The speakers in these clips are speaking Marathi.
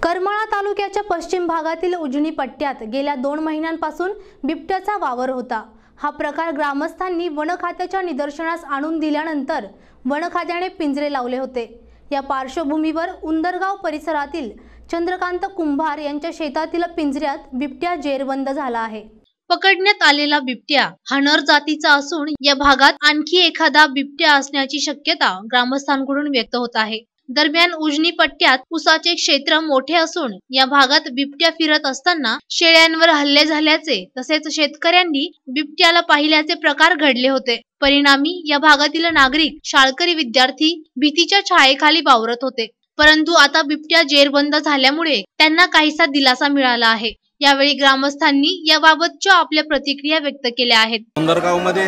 करमाळा तालुक्याच्या पश्चिम भागातील उजनी पट्ट्यात गेल्या 2 महिन्यांपासून बिबट्याचा वावर होता। हा प्रकार ग्रामस्थांनी वन खात्याच्या निदर्शनास आणून दिल्यानंतर वन खात्याने पिंजरे लावले होते। या पार्श्वभूमीवर उंदरगाव परिसरातील चंद्रकांत कुंभार यांच्या शेतातील पिंजऱ्यात बिबट्या जेरबंद झाला आहे। पकडण्यात आलेला बिबट्या हा नर जातीचा असून या भागात आणखी एखादा बिबट्या असण्याची शक्यता ग्रामस्थांकडून व्यक्त होत आहे। दरम्यान उजनी पट्ट्यात ऊसाचे क्षेत्र मोठे असून या भागात बिबट्या फिरत असताना शेळ्यांवर हल्ले झाल्याचे तसेच शेतकऱ्यांनी बिबट्याला पाहिल्याचे प्रकार घडले होते। परिणामी या भागातील नागरिक, शाळकरी विद्यार्थी भीतीच्या छायेखाली वावरत होते। परंतु आता बिबट्या जेरबंद झाल्यामुळे त्यांना काहीसा दिलासा मिळाला आहे। यावेळी ग्रामस्थांनी याबाबतच्या आपल्या प्रतिक्रिया व्यक्त केल्या आहेत। उंदरगावमध्ये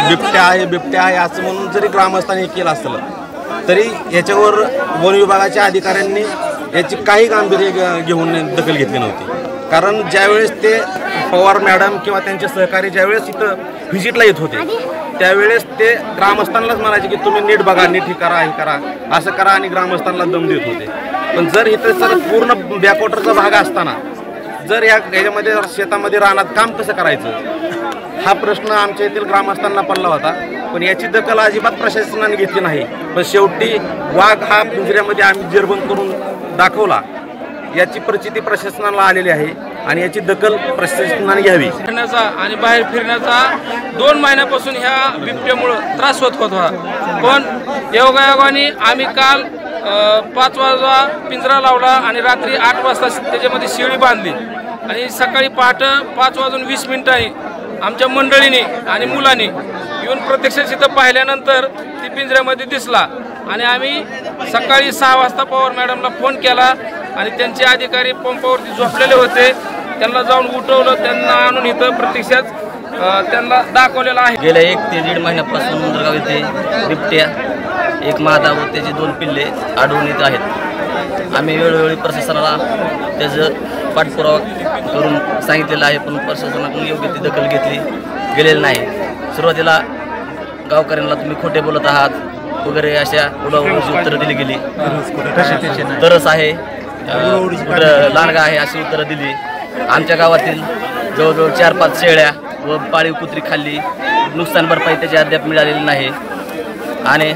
बिबट्या आहे असं म्हणून जरी ग्रामस्थांनी केलं असलं तरी याच्यावर वन विभागाच्या अधिकाऱ्यांनी याची काही गांभीर्य घेऊन दखल घेतली नव्हती। कारण ज्यावेळेस ते पवार मॅडम किंवा त्यांचे सहकारी ज्यावेळेस इथं व्हिजिटला येत होते त्यावेळेस ते ग्रामस्थांनाच म्हणायचे की तुम्ही नीट बघा, नीट हे करा असं करा आणि ग्रामस्थांना दम देत होते। पण जर इथं सर पूर्ण बॅकवॉटरचा भाग असताना जर याच्यामध्ये शेतामध्ये रानात काम कसं करायचं हा प्रश्न आमच्या येथील ग्रामस्थांना पडला होता। पण याची दखल अजिबात प्रशासनाने घेतली नाही। पण शेवटी वाघ हा पिंजऱ्यामध्ये आम्ही जेरबंद करून दाखवला। याची प्रचिती प्रशासनाला आलेली आहे आणि याची दखल प्रशासनाने घ्यावी। फिरण्याचा आणि बाहेर फिरण्याचा 2 महिन्यापासून ह्या बिबट्यामुळे त्रास होत होता। पण योगायोगाने आम्ही काल 5 वाजता पिंजरा लावला आणि रात्री 8 वाजता त्याच्यामध्ये शेळी बांधली आणि सकाळी पहाटे 5:20 आमच्या मंडळीने आणि मुलांनी येऊन प्रत्यक्ष तिथं पाहिल्यानंतर ती पिंजऱ्यामध्ये दिसला आणि आम्ही सकाळी 6 वाजता पवार मॅडमला फोन केला आणि त्यांचे अधिकारी पंपावरती झोपलेले होते। त्यांना जाऊन उठवलं, त्यांना आणून इथं प्रत्यक्षात त्यांना दाखवलेलं आहे। गेल्या 1 ते 1.5 महिन्यापासून उंदरगाव येथे बिबट्या, एक मादा व त्याचे 2 पिल्ले आढळून येत आहेत। आम्ही वेळोवेळी प्रशासनाला त्याचं पाठपुरावा करून सांगितलेलं आहे, पण प्रशासनाकडून योग्य ती दखल घेतली गेलेली नाही। सुरुवातीला गावकऱ्यांना तुम्ही खोटे बोलत आहात वगैरे अशा उडवाउडवीची उत्तरं दिली गेली। तरस आहे, लांडगा आहे अशी उत्तरं दिली। आमच्या गावातील जवळजवळ 4-5 शेळ्या व पाळीव कुत्री खाल्ली। नुकसान भरपाई त्याची अद्याप मिळालेली नाही आणि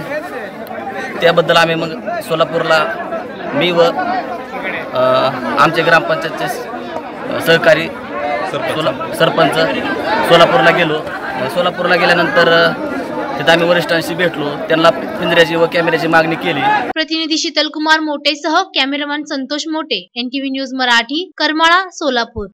त्याबद्दल आम्ही मग सोलापूरला मी व आमचे ग्रामपंचायतचे सहकारी सरपंच सोलापूरला गेलो। सोलापूरला गेल्यानंतर तिथे आम्ही वरिष्ठांशी भेटलो, त्यांना पिंजऱ्याची व कॅमेऱ्याची मागणी केली। प्रतिनिधी शीतल कुमार मोटेसह कॅमेरामॅन संतोष मोटे, NTV न्यूज मराठी, करमाळा, सोलापूर।